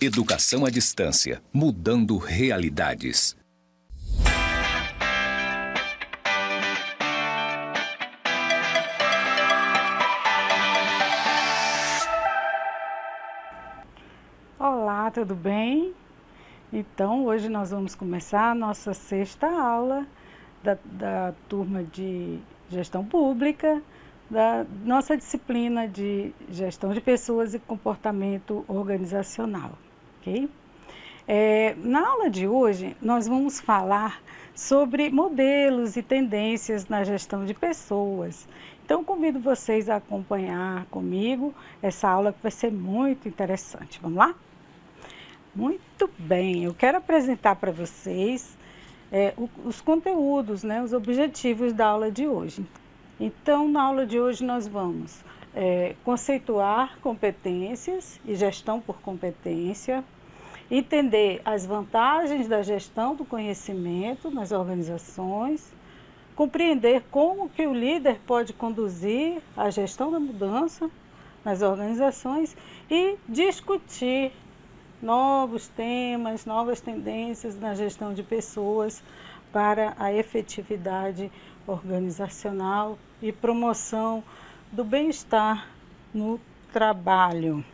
Educação à distância, mudando realidades. Olá, tudo bem? Então, hoje nós vamos começar a nossa sexta aula da turma de gestão pública, da nossa disciplina de gestão de pessoas e comportamento organizacional, ok? Na aula de hoje, nós vamos falar sobre modelos e tendências na gestão de pessoas. Então, convido vocês a acompanhar comigo essa aula que vai ser muito interessante. Vamos lá? Muito bem, eu quero apresentar para vocês os conteúdos, né, os objetivos da aula de hoje. Então, na aula de hoje nós vamos conceituar competências e gestão por competência, entender as vantagens da gestão do conhecimento nas organizações, compreender como que o líder pode conduzir a gestão da mudança nas organizações e discutir novos temas, novas tendências na gestão de pessoas para a efetividade organizacional e promoção do bem-estar no trabalho.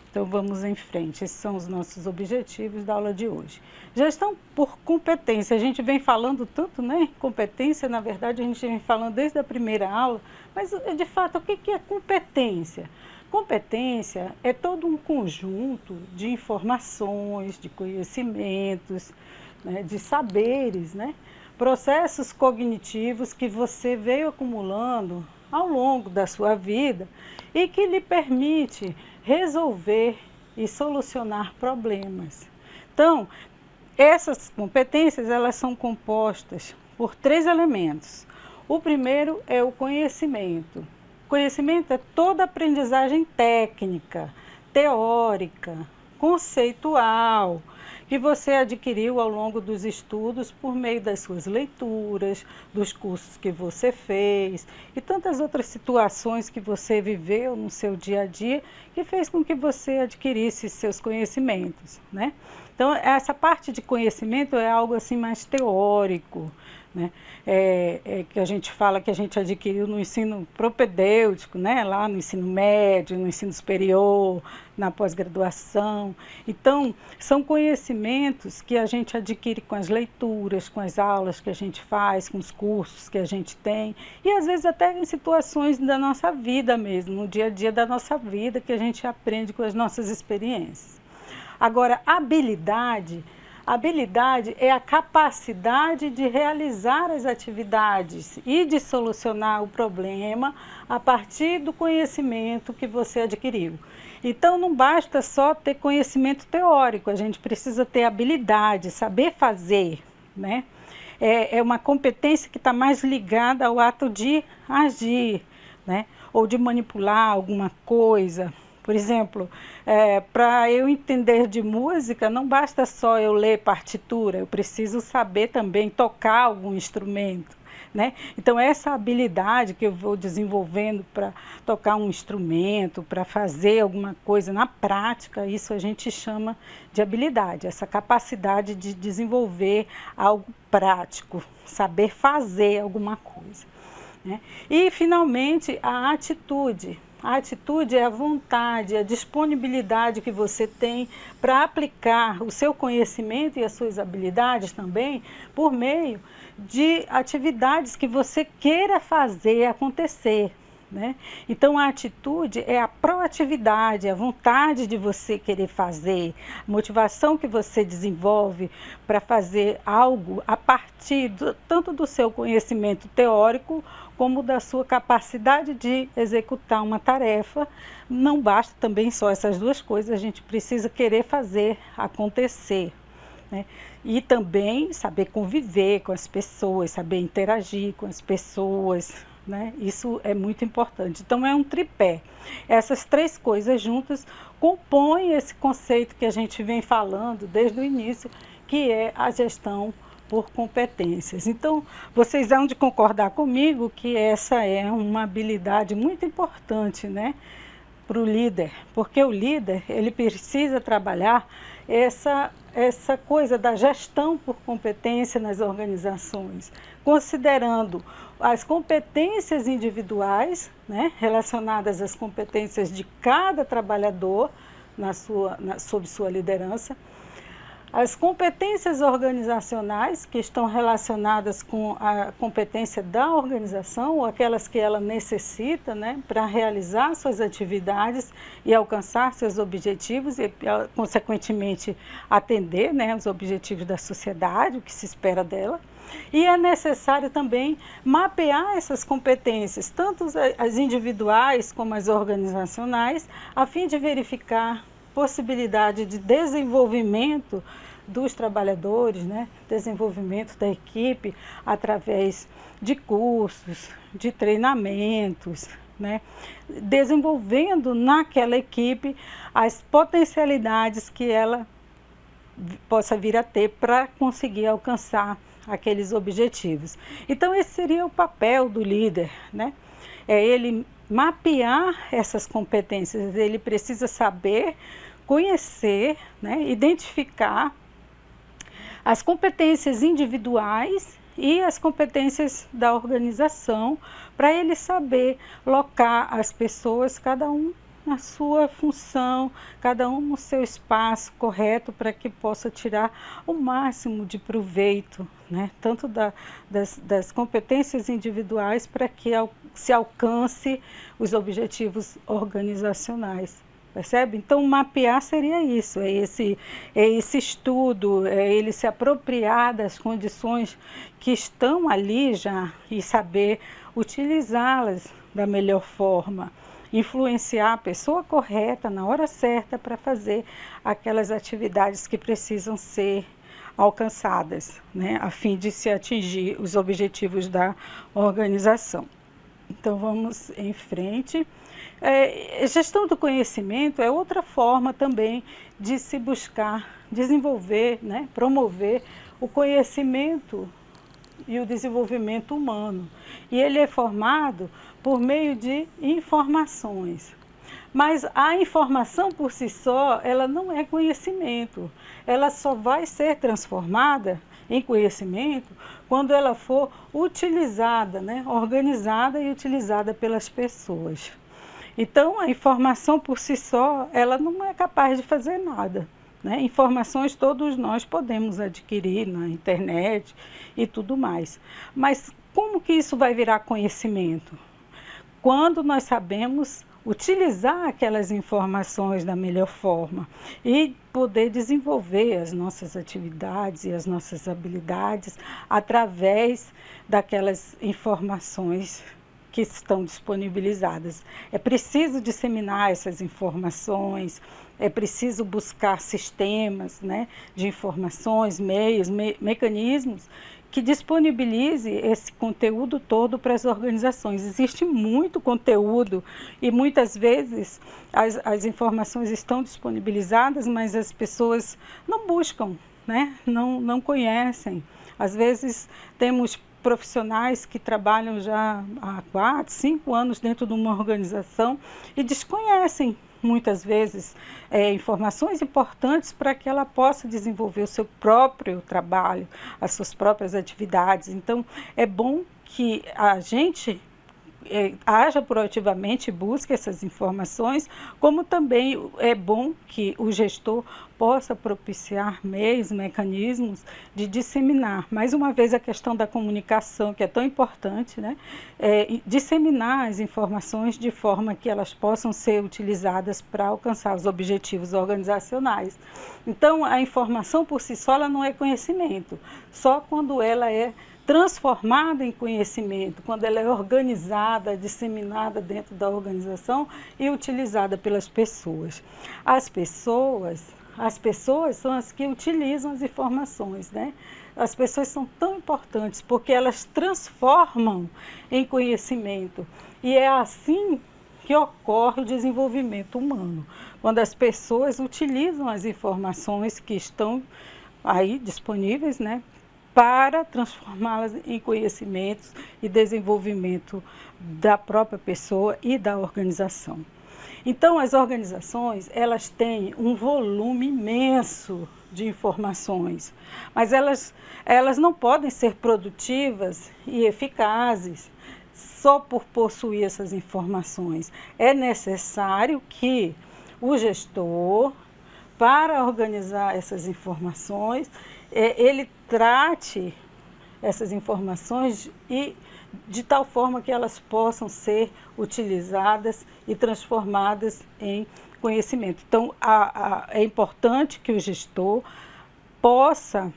Então vamos em frente, esses são os nossos objetivos da aula de hoje. Gestão por competência, a gente vem falando tanto, né? Competência, na verdade, a gente vem falando desde a primeira aula, mas de fato, o que é competência? Competência é todo um conjunto de informações, de conhecimentos, né, de saberes, né, processos cognitivos que você veio acumulando ao longo da sua vida e que lhe permite resolver e solucionar problemas. Então, essas competências, elas são compostas por 3 elementos. O primeiro é o conhecimento. Conhecimento é toda aprendizagem técnica, teórica, conceitual, que você adquiriu ao longo dos estudos por meio das suas leituras, dos cursos que você fez e tantas outras situações que você viveu no seu dia a dia que fez com que você adquirisse seus conhecimentos, né? Então, essa parte de conhecimento é algo assim mais teórico, né? Que a gente fala que a gente adquiriu no ensino propedêutico, né? Lá no ensino médio, no ensino superior, na pós-graduação. Então, são conhecimentos que a gente adquire com as leituras, com as aulas que a gente faz, com os cursos que a gente tem, e às vezes até em situações da nossa vida mesmo, no dia a dia da nossa vida, que a gente aprende com as nossas experiências. Agora, habilidade é a capacidade de realizar as atividades e de solucionar o problema a partir do conhecimento que você adquiriu. Então, não basta só ter conhecimento teórico, a gente precisa ter habilidade, saber fazer, né? É uma competência que está mais ligada ao ato de agir, né? Ou de manipular alguma coisa. Por exemplo, para eu entender de música, não basta só eu ler partitura, eu preciso saber também tocar algum instrumento, né? Então, essa habilidade que eu vou desenvolvendo para tocar um instrumento, para fazer alguma coisa na prática, isso a gente chama de habilidade, essa capacidade de desenvolver algo prático, saber fazer alguma coisa, né? E, finalmente, a atitude. A atitude é a vontade, a disponibilidade que você tem para aplicar o seu conhecimento e as suas habilidades também por meio de atividades que você queira fazer acontecer, né? Então, a atitude é a proatividade, a vontade de você querer fazer, a motivação que você desenvolve para fazer algo a partir tanto do seu conhecimento teórico como da sua capacidade de executar uma tarefa. Não basta também só essas duas coisas, a gente precisa querer fazer acontecer, né? E também saber conviver com as pessoas, saber interagir com as pessoas, né? Isso é muito importante. Então, é um tripé. Essas 3 coisas juntas compõem esse conceito que a gente vem falando desde o início, que é a gestão por competências. Então, vocês hão de concordar comigo que essa é uma habilidade muito importante, né? para o líder, porque o líder ele precisa trabalhar essa coisa da gestão por competência nas organizações, considerando as competências individuais, né, relacionadas às competências de cada trabalhador sob sua liderança, as competências organizacionais, que estão relacionadas com a competência da organização, ou aquelas que ela necessita, né, para realizar suas atividades e alcançar seus objetivos e, consequentemente, atender, né, os objetivos da sociedade, o que se espera dela. E é necessário também mapear essas competências, tanto as individuais como as organizacionais, a fim de verificar possibilidade de desenvolvimento dos trabalhadores, né? Desenvolvimento da equipe através de cursos, de treinamentos, né? Desenvolvendo naquela equipe as potencialidades que ela possa vir a ter para conseguir alcançar aqueles objetivos. Então esse seria o papel do líder, né? É ele mapear essas competências, ele precisa saber, conhecer, né, identificar as competências individuais e as competências da organização, para ele saber locar as pessoas, cada um na sua função, cada um no seu espaço correto, para que possa tirar o máximo de proveito, né? Tanto das competências individuais, para que se alcance os objetivos organizacionais. Percebe? Então, mapear seria isso, é esse estudo, é ele se apropriar das condições que estão ali já e saber utilizá-las da melhor forma, influenciar a pessoa correta na hora certa para fazer aquelas atividades que precisam ser alcançadas, né, a fim de se atingir os objetivos da organização. Então, vamos em frente. Gestão do conhecimento é outra forma também de se buscar desenvolver, né, promover o conhecimento e o desenvolvimento humano. E ele é formado por meio de informações. Mas a informação por si só, ela não é conhecimento. Ela só vai ser transformada em conhecimento quando ela for utilizada, né, organizada e utilizada pelas pessoas. Então, a informação por si só, ela não é capaz de fazer nada, né? Informações todos nós podemos adquirir na internet e tudo mais. Mas como que isso vai virar conhecimento? Quando nós sabemos utilizar aquelas informações da melhor forma e poder desenvolver as nossas atividades e as nossas habilidades através daquelas informações que estão disponibilizadas. É preciso disseminar essas informações, é preciso buscar sistemas, né, de informações, meios, mecanismos que disponibilize esse conteúdo todo para as organizações. Existe muito conteúdo e muitas vezes as informações estão disponibilizadas, mas as pessoas não buscam, né, não conhecem. Às vezes temos profissionais que trabalham já há 4, 5 anos dentro de uma organização e desconhecem muitas vezes informações importantes para que ela possa desenvolver o seu próprio trabalho, as suas próprias atividades. Então, é bom que a gente haja proativamente, busque essas informações, como também é bom que o gestor possa propiciar meios, mecanismos de disseminar. Mais uma vez, a questão da comunicação, que é tão importante, né? Disseminar as informações de forma que elas possam ser utilizadas para alcançar os objetivos organizacionais. Então, a informação por si só ela não é conhecimento, só quando ela é transformada em conhecimento, quando ela é organizada, disseminada dentro da organização e utilizada pelas pessoas. As pessoas são as que utilizam as informações, né? As pessoas são tão importantes porque elas transformam em conhecimento e é assim que ocorre o desenvolvimento humano, quando as pessoas utilizam as informações que estão aí disponíveis, né, para transformá-las em conhecimentos e desenvolvimento da própria pessoa e da organização. Então, as organizações, elas têm um volume imenso de informações, mas elas não podem ser produtivas e eficazes só por possuir essas informações. É necessário que o gestor, para organizar essas informações, ele trate essas informações e de tal forma que elas possam ser utilizadas e transformadas em conhecimento. Então, é importante que o gestor possa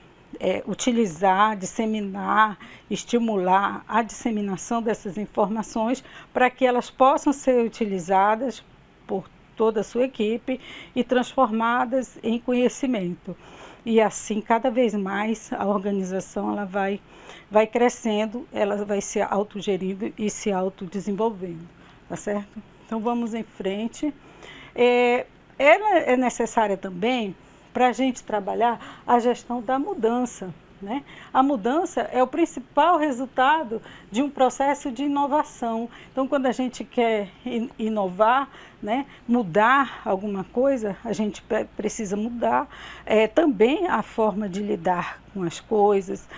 utilizar, disseminar, estimular a disseminação dessas informações para que elas possam ser utilizadas por toda a sua equipe e transformadas em conhecimento. E assim, cada vez mais, a organização ela vai crescendo, ela vai se autogerindo e se autodesenvolvendo, tá certo? Então, vamos em frente. Ela é necessária também para a gente trabalhar a gestão da mudança, né? A mudança é o principal resultado de um processo de inovação. Então, quando a gente quer inovar, né, mudar alguma coisa, a gente precisa mudar também a forma de lidar com as coisas,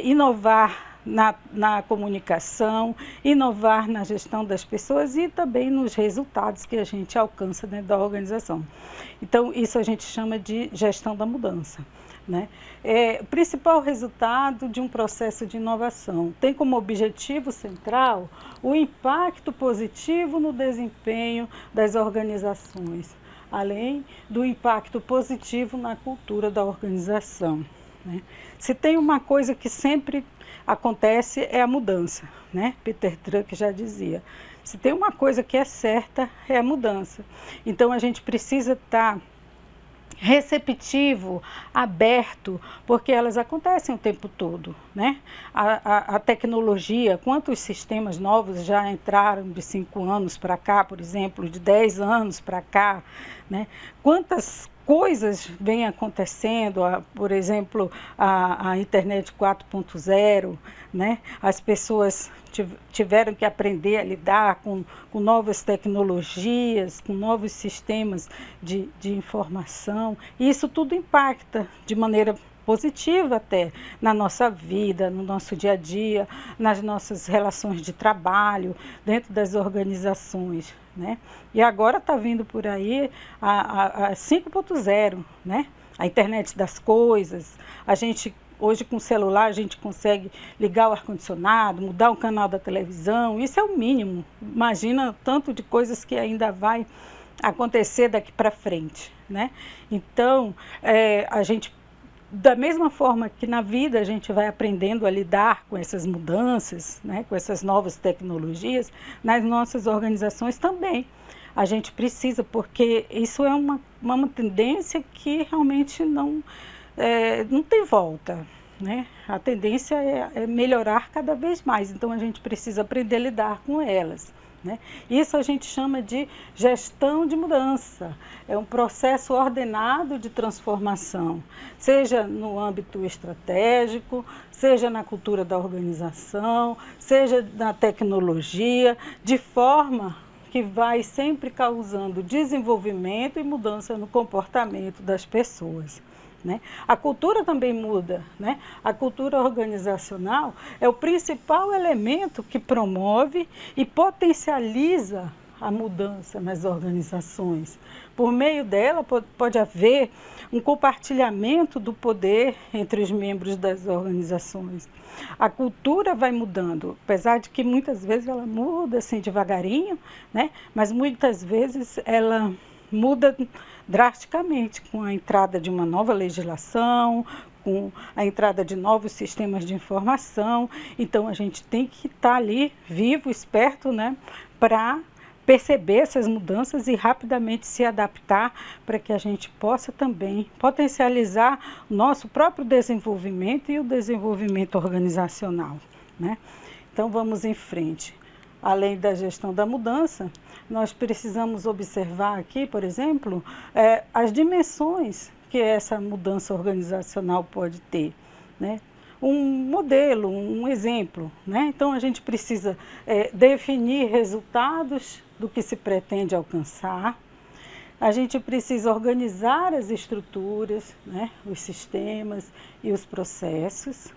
inovar na comunicação, inovar na gestão das pessoas e também nos resultados que a gente alcança dentro da organização. Então, isso a gente chama de gestão da mudança, né? O principal resultado de um processo de inovação tem como objetivo central o impacto positivo no desempenho das organizações, além do impacto positivo na cultura da organização, né? Se tem uma coisa que sempre acontece é a mudança, né? Peter Drucker já dizia, se tem uma coisa que é certa é a mudança. Então a gente precisa estar receptivo, aberto, porque elas acontecem o tempo todo, né? A tecnologia, quantos sistemas novos já entraram de 5 anos para cá, por exemplo, de 10 anos para cá, né? Quantas coisas vêm acontecendo, por exemplo, a internet 4.0, né? As pessoas tiveram que aprender a lidar com novas tecnologias, com novos sistemas de informação, e isso tudo impacta de maneira positiva até na nossa vida, no nosso dia a dia, nas nossas relações de trabalho, dentro das organizações, né? E agora está vindo por aí a 5.0, né? A internet das coisas. A gente hoje com o celular a gente consegue ligar o ar-condicionado, mudar o canal da televisão, isso é o mínimo. Imagina o tanto de coisas que ainda vai acontecer daqui para frente, né? Então, a gente, da mesma forma que na vida a gente vai aprendendo a lidar com essas mudanças, né, com essas novas tecnologias, nas nossas organizações também. A gente precisa, porque isso é uma tendência que realmente não tem volta, né? A tendência é melhorar cada vez mais, então a gente precisa aprender a lidar com elas, né? Isso a gente chama de gestão de mudança, é um processo ordenado de transformação, seja no âmbito estratégico, seja na cultura da organização, seja na tecnologia, de forma que vai sempre causando desenvolvimento e mudança no comportamento das pessoas, né? A cultura também muda, né? A cultura organizacional é o principal elemento que promove e potencializa a mudança nas organizações. Por meio dela pode haver um compartilhamento do poder entre os membros das organizações. A cultura vai mudando, apesar de que muitas vezes ela muda assim devagarinho, né? Mas muitas vezes ela muda drasticamente com a entrada de uma nova legislação, com a entrada de novos sistemas de informação. Então a gente tem que estar ali vivo, esperto, né, para perceber essas mudanças e rapidamente se adaptar para que a gente possa também potencializar o nosso próprio desenvolvimento e o desenvolvimento organizacional, né? Então vamos em frente. Além da gestão da mudança, nós precisamos observar aqui, por exemplo, as dimensões que essa mudança organizacional pode ter, né? Um modelo, um exemplo, né? Então a gente precisa definir resultados do que se pretende alcançar. A gente precisa organizar as estruturas, né, os sistemas e os processos,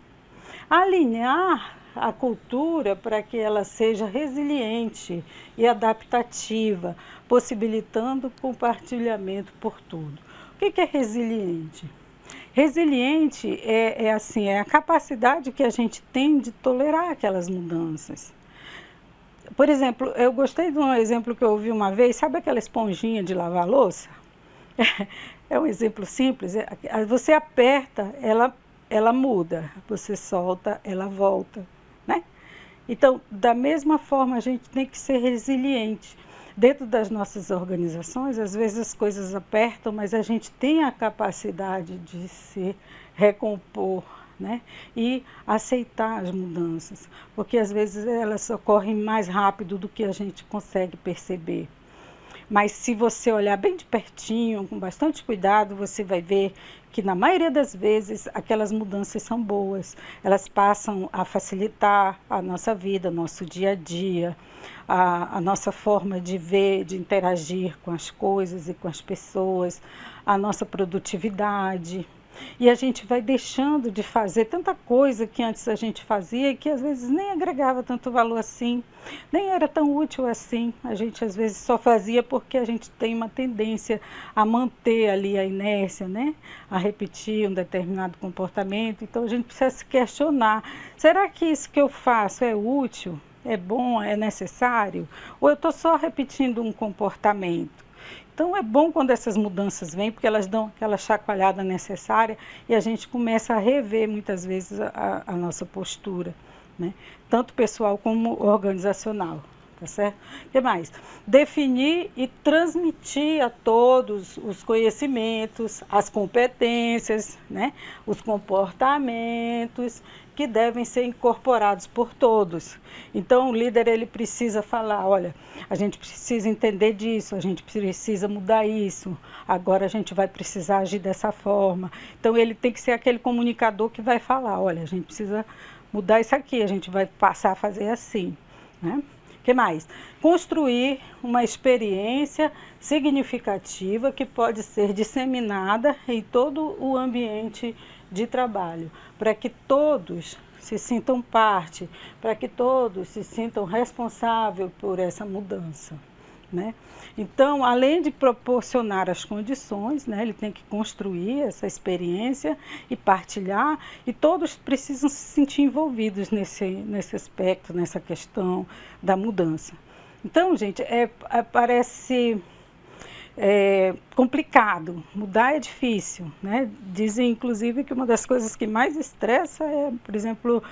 alinhar a cultura para que ela seja resiliente e adaptativa, possibilitando o compartilhamento por tudo. O que é resiliente? Resiliente é a capacidade que a gente tem de tolerar aquelas mudanças. Por exemplo, eu gostei de um exemplo que eu ouvi uma vez, sabe aquela esponjinha de lavar louça? É um exemplo simples, você aperta, ela muda, você solta, ela volta, né? Então, da mesma forma, a gente tem que ser resiliente. Dentro das nossas organizações, às vezes as coisas apertam, mas a gente tem a capacidade de se recompor, né? E aceitar as mudanças, porque às vezes elas ocorrem mais rápido do que a gente consegue perceber. Mas se você olhar bem de pertinho, com bastante cuidado, você vai ver que na maioria das vezes aquelas mudanças são boas. Elas passam a facilitar a nossa vida, nosso dia a dia, a nossa forma de ver, de interagir com as coisas e com as pessoas, a nossa produtividade. E a gente vai deixando de fazer tanta coisa que antes a gente fazia e que às vezes nem agregava tanto valor assim, nem era tão útil assim. A gente às vezes só fazia porque a gente tem uma tendência a manter ali a inércia, né? A repetir um determinado comportamento. Então a gente precisa se questionar, será que isso que eu faço é útil, é bom, é necessário? Ou eu estou só repetindo um comportamento? Então é bom quando essas mudanças vêm, porque elas dão aquela chacoalhada necessária e a gente começa a rever muitas vezes a nossa postura, né? Tanto pessoal como organizacional, tá certo? O que mais? Definir e transmitir a todos os conhecimentos, as competências, né? Os comportamentos que devem ser incorporados por todos. Então, o líder ele precisa falar, olha, a gente precisa entender disso, a gente precisa mudar isso, agora a gente vai precisar agir dessa forma. Então, ele tem que ser aquele comunicador que vai falar, olha, a gente precisa mudar isso aqui, a gente vai passar a fazer assim, né? O que mais? Construir uma experiência significativa que pode ser disseminada em todo o ambiente de trabalho, para que todos se sintam parte, para que todos se sintam responsáveis por essa mudança, né? Então, além de proporcionar as condições, né, ele tem que construir essa experiência e partilhar, e todos precisam se sentir envolvidos nesse aspecto, nessa questão da mudança. Então, gente, parece complicado, mudar é difícil, né? Dizem, inclusive, que uma das coisas que mais estressa é, por exemplo,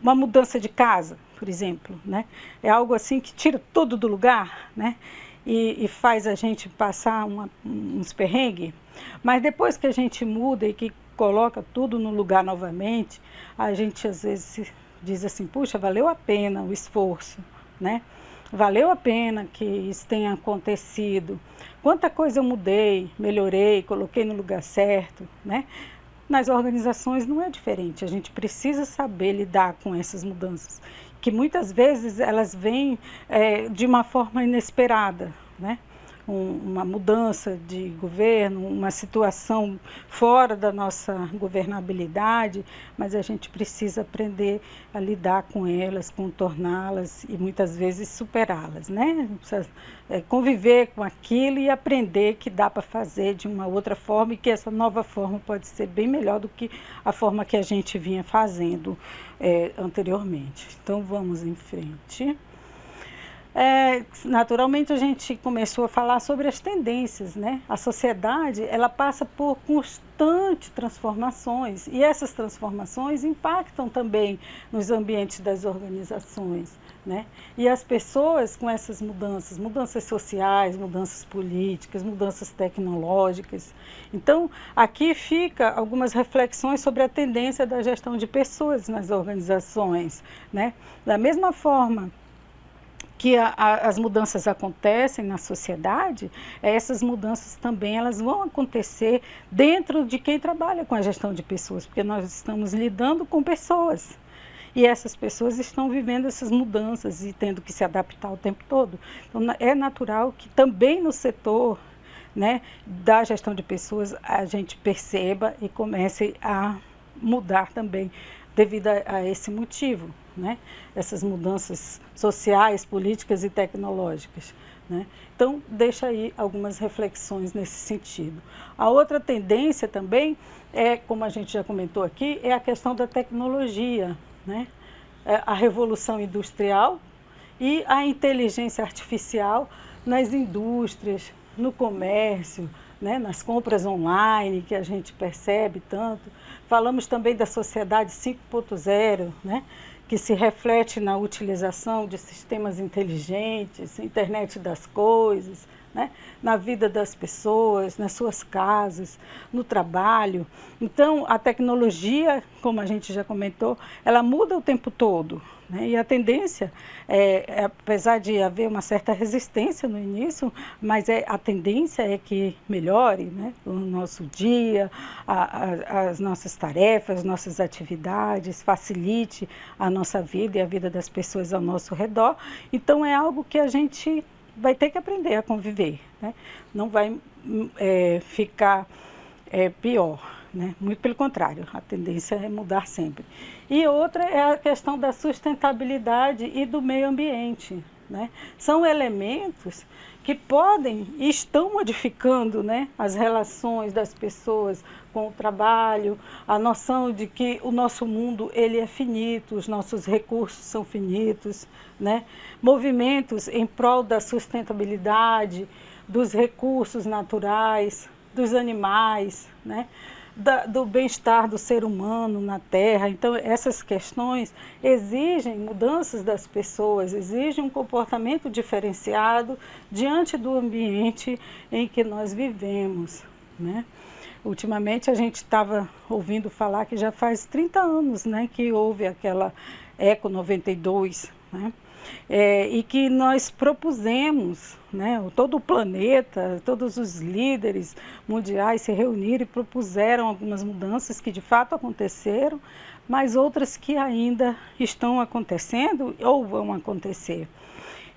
uma mudança de casa, por exemplo, né? É algo assim que tira tudo do lugar, né? E faz a gente passar uns perrengues, mas depois que a gente muda e que coloca tudo no lugar novamente, a gente às vezes diz assim, puxa, valeu a pena o esforço, né? Valeu a pena que isso tenha acontecido. Quanta coisa eu mudei, melhorei, coloquei no lugar certo, né? Nas organizações não é diferente. A gente precisa saber lidar com essas mudanças, que muitas vezes elas vêm de uma forma inesperada, né? Uma mudança de governo, uma situação fora da nossa governabilidade, mas a gente precisa aprender a lidar com elas, contorná-las e muitas vezes superá-las, né? A gente precisa conviver com aquilo e aprender que dá para fazer de uma outra forma e que essa nova forma pode ser bem melhor do que a forma que a gente vinha fazendo anteriormente. Então vamos em frente. Naturalmente a gente começou a falar sobre as tendências, né? A sociedade ela passa por constantes transformações e essas transformações impactam também nos ambientes das organizações, né? E as pessoas com essas mudanças sociais, mudanças políticas, mudanças tecnológicas. Então, aqui fica algumas reflexões sobre a tendência da gestão de pessoas nas organizações, né? Da mesma forma que as mudanças acontecem na sociedade, essas mudanças também elas vão acontecer dentro de quem trabalha com a gestão de pessoas, porque nós estamos lidando com pessoas. E essas pessoas estão vivendo essas mudanças e tendo que se adaptar o tempo todo. Então, é natural que também no setor, né, da gestão de pessoas a gente perceba e comece a mudar também devido a esse motivo, né? Essas mudanças sociais, políticas e tecnológicas, né? Então, deixa aí algumas reflexões nesse sentido. A outra tendência também é, como a gente já comentou aqui, é a questão da tecnologia, né? A revolução industrial e a inteligência artificial nas indústrias, no comércio, né, nas compras online, que a gente percebe tanto. Falamos também da sociedade 5.0, né, que se reflete na utilização de sistemas inteligentes, internet das coisas, né, na vida das pessoas, nas suas casas, no trabalho. Então, a tecnologia, como a gente já comentou, ela muda o tempo todo, né? E a tendência, apesar de haver uma certa resistência no início, mas a tendência é que melhore, né, o nosso dia, as nossas tarefas, nossas atividades, facilite a nossa vida e a vida das pessoas ao nosso redor. Então, é algo que a gente vai ter que aprender a conviver, né? Não vai ficar pior, né? Muito pelo contrário, a tendência é mudar sempre. E outra é a questão da sustentabilidade e do meio ambiente, né? São elementos que podem e estão modificando, né, as relações das pessoas com o trabalho, a noção de que o nosso mundo ele é finito, os nossos recursos são finitos, né? Movimentos em prol da sustentabilidade, dos recursos naturais, dos animais, né? Do bem-estar do ser humano na Terra. Então, essas questões exigem mudanças das pessoas, exigem um comportamento diferenciado diante do ambiente em que nós vivemos, né? Ultimamente, a gente estava ouvindo falar que já faz 30 anos, né, que houve aquela Eco 92, né? E que nós propusemos, né, todo o planeta, todos os líderes mundiais se reuniram e propuseram algumas mudanças que de fato aconteceram, mas outras que ainda estão acontecendo ou vão acontecer.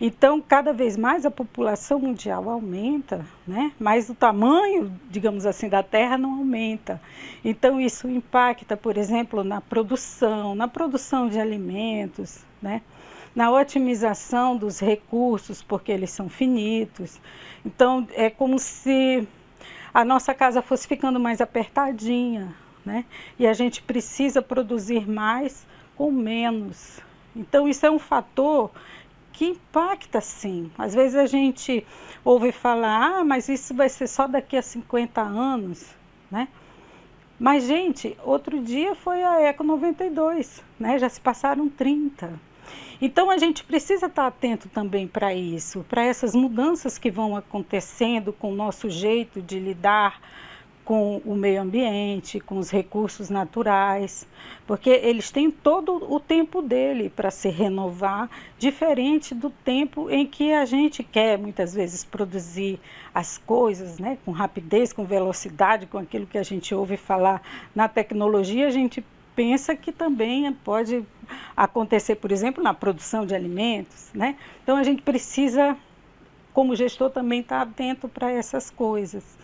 Então, cada vez mais a população mundial aumenta, né? Mas o tamanho, digamos assim, da Terra não aumenta. Então, isso impacta, por exemplo, na produção de alimentos, né? Na otimização dos recursos, porque eles são finitos. Então, é como se a nossa casa fosse ficando mais apertadinha, né? E a gente precisa produzir mais com menos. Então, isso é um fator que impacta, sim. Às vezes a gente ouve falar, mas isso vai ser só daqui a 50 anos, né? Mas, gente, outro dia foi a Eco 92, né? Já se passaram 30. Então, a gente precisa estar atento também para isso, para essas mudanças que vão acontecendo com o nosso jeito de lidar com o meio ambiente, com os recursos naturais, porque eles têm todo o tempo dele para se renovar, diferente do tempo em que a gente quer, muitas vezes, produzir as coisas, né, com rapidez, com velocidade, com aquilo que a gente ouve falar na tecnologia, a gente pensa que também pode acontecer, por exemplo, na produção de alimentos, né? Então, a gente precisa, como gestor, também estar atento para essas coisas,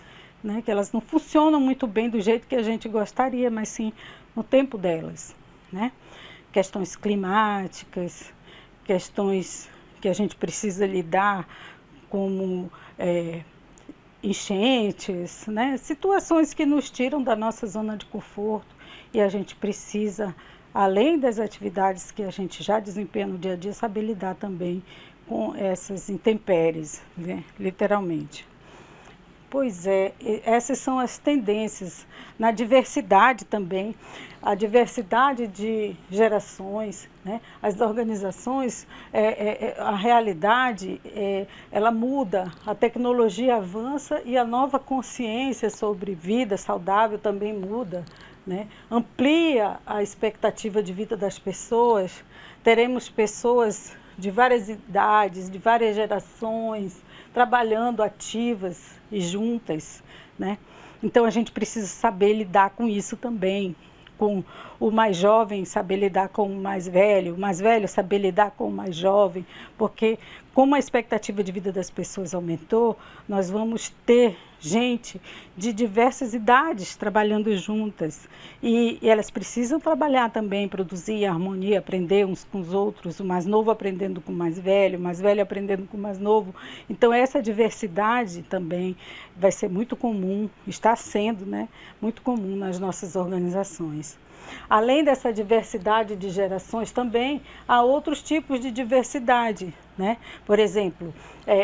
né, que elas não funcionam muito bem do jeito que a gente gostaria, mas sim no tempo delas, né? Questões climáticas, questões que a gente precisa lidar, como enchentes, né? Situações que nos tiram da nossa zona de conforto e a gente precisa, além das atividades que a gente já desempenha no dia a dia, saber lidar também com essas intempéries, né? Literalmente. Pois é, essas são as tendências. Na diversidade também, a diversidade de gerações, né? As organizações, a realidade, ela muda, a tecnologia avança e a nova consciência sobre vida saudável também muda, né? Amplia a expectativa de vida das pessoas, teremos pessoas de várias idades, de várias gerações, trabalhando ativas e juntas, né? Então, a gente precisa saber lidar com isso também, com o mais jovem saber lidar com o mais velho saber lidar com o mais jovem, porque como a expectativa de vida das pessoas aumentou, nós vamos ter gente de diversas idades trabalhando juntas e elas precisam trabalhar também, produzir harmonia, aprender uns com os outros, o mais novo aprendendo com o mais velho aprendendo com o mais novo. Então essa diversidade também vai ser muito comum, está sendo, né, muito comum nas nossas organizações. Além dessa diversidade de gerações, também há outros tipos de diversidade, né? Por exemplo,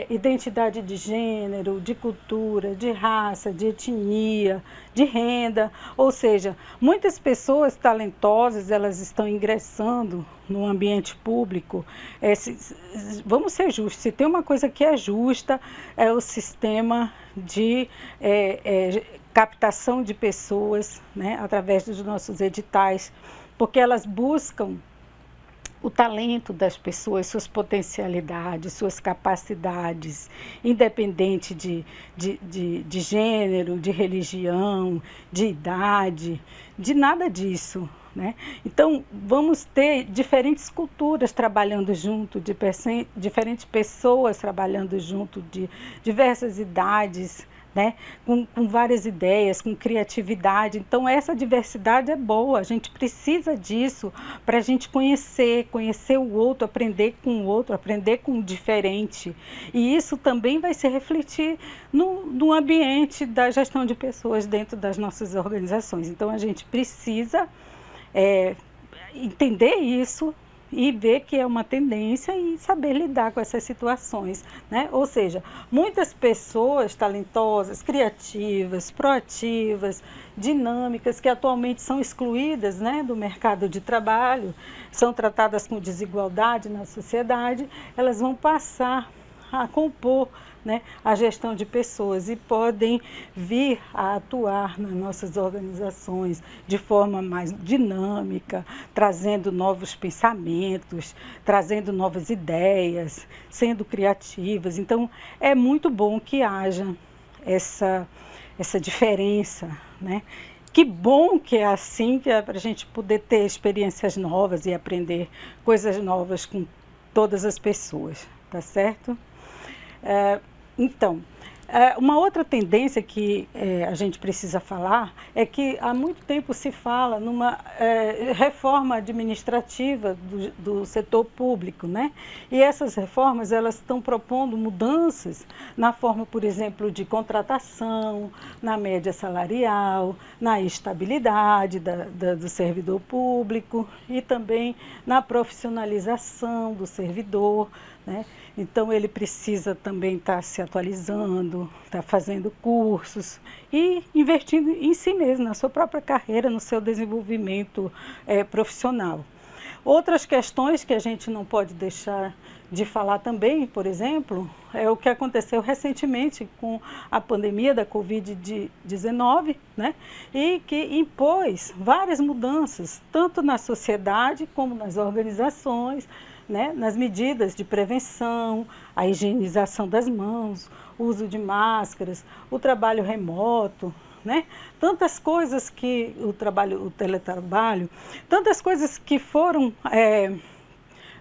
identidade de gênero, de cultura, de raça, de etnia, de renda. Ou seja, muitas pessoas talentosas, elas estão ingressando no ambiente público. Vamos ser justos, se tem uma coisa que é justa, é o sistema de captação de pessoas, né, através dos nossos editais, porque elas buscam o talento das pessoas, suas potencialidades, suas capacidades, independente de gênero, de religião, de idade, de nada disso, né? Então, vamos ter diferentes culturas trabalhando junto, diferentes pessoas trabalhando junto, de diversas idades, né? Com várias ideias, com criatividade. Então, essa diversidade é boa, a gente precisa disso para a gente conhecer o outro, aprender com o outro, aprender com o diferente. E isso também vai se refletir no ambiente da gestão de pessoas dentro das nossas organizações. Então, a gente precisa entender isso e ver que é uma tendência e saber lidar com essas situações, né? Ou seja, muitas pessoas talentosas, criativas, proativas, dinâmicas, que atualmente são excluídas, né, do mercado de trabalho, são tratadas com desigualdade na sociedade, elas vão passar a compor, né, a gestão de pessoas e podem vir a atuar nas nossas organizações de forma mais dinâmica, trazendo novos pensamentos, trazendo novas ideias, sendo criativas. Então, é muito bom que haja essa diferença, né? Que bom que é assim, que é para a gente poder ter experiências novas e aprender coisas novas com todas as pessoas, tá certo? Então, uma outra tendência que a gente precisa falar é que há muito tempo se fala numa reforma administrativa do setor público, né? E essas reformas, elas estão propondo mudanças na forma, por exemplo, de contratação, na média salarial, na estabilidade do servidor público e também na profissionalização do servidor, né? Então, ele precisa também estar se atualizando, estar fazendo cursos e investindo em si mesmo, na sua própria carreira, no seu desenvolvimento profissional. Outras questões que a gente não pode deixar de falar também, por exemplo, é o que aconteceu recentemente com a pandemia da Covid-19, né? E que impôs várias mudanças, tanto na sociedade como nas organizações, né, nas medidas de prevenção, a higienização das mãos, o uso de máscaras, o trabalho remoto, né? Tantas coisas que o teletrabalho, tantas coisas que foram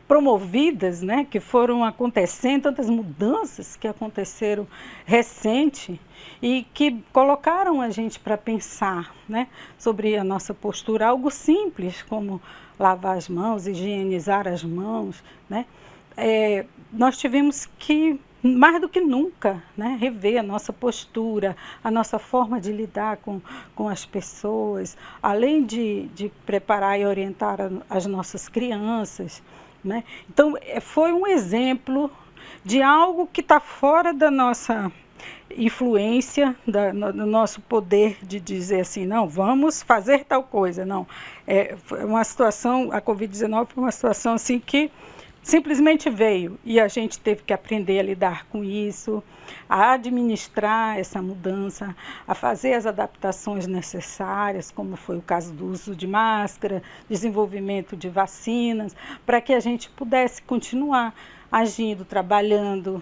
promovidas, né, que foram acontecendo, tantas mudanças que aconteceram recente e que colocaram a gente para pensar, né, sobre a nossa postura, algo simples como lavar as mãos, higienizar as mãos, né? Nós tivemos que, mais do que nunca, né, rever a nossa postura, a nossa forma de lidar com as pessoas, além de preparar e orientar as nossas crianças, né? Então, foi um exemplo de algo que está fora da nossa influência, do nosso poder de dizer assim, não, vamos fazer tal coisa, não. Foi uma situação, a Covid-19 foi uma situação assim que simplesmente veio e a gente teve que aprender a lidar com isso, a administrar essa mudança, a fazer as adaptações necessárias, como foi o caso do uso de máscara, desenvolvimento de vacinas, para que a gente pudesse continuar agindo, trabalhando,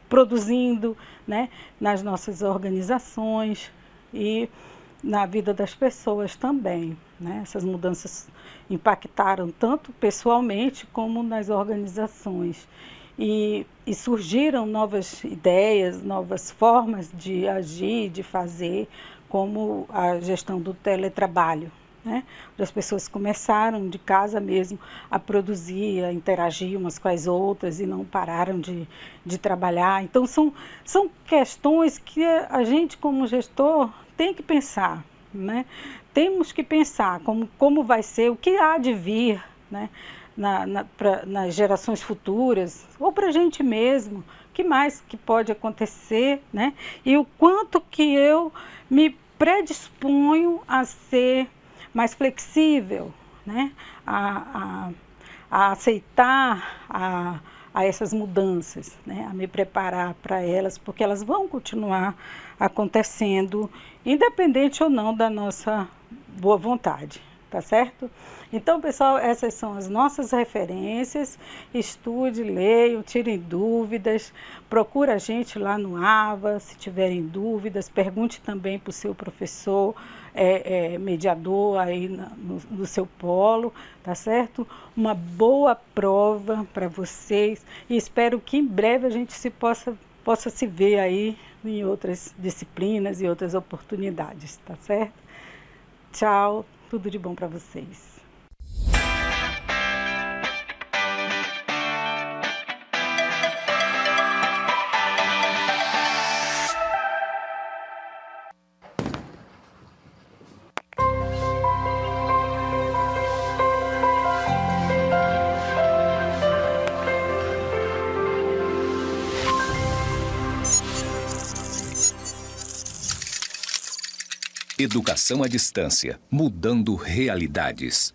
produzindo, né, nas nossas organizações e na vida das pessoas também, né? Essas mudanças impactaram tanto pessoalmente como nas organizações. E surgiram novas ideias, novas formas de agir, de fazer, como a gestão do teletrabalho, né? As pessoas começaram de casa mesmo a produzir, a interagir umas com as outras e não pararam de trabalhar. Então, são questões que a gente, como gestor, tem que pensar, né? Temos que pensar como vai ser, o que há de vir, né? Nas gerações futuras, ou para a gente mesmo, o que mais que pode acontecer, né? E o quanto que eu me predisponho a ser mais flexível, né? A aceitar a essas mudanças, né? A me preparar para elas, porque elas vão continuar acontecendo, independente ou não da nossa boa vontade, tá certo? Então, pessoal, essas são as nossas referências. Estude, leiam, tirem dúvidas, procura a gente lá no AVA, se tiverem dúvidas, pergunte também para o seu professor, mediador aí no seu polo, tá certo? Uma boa prova para vocês e espero que em breve a gente possa se ver aí em outras disciplinas e outras oportunidades, tá certo? Tchau, tudo de bom para vocês. Educação à distância, mudando realidades.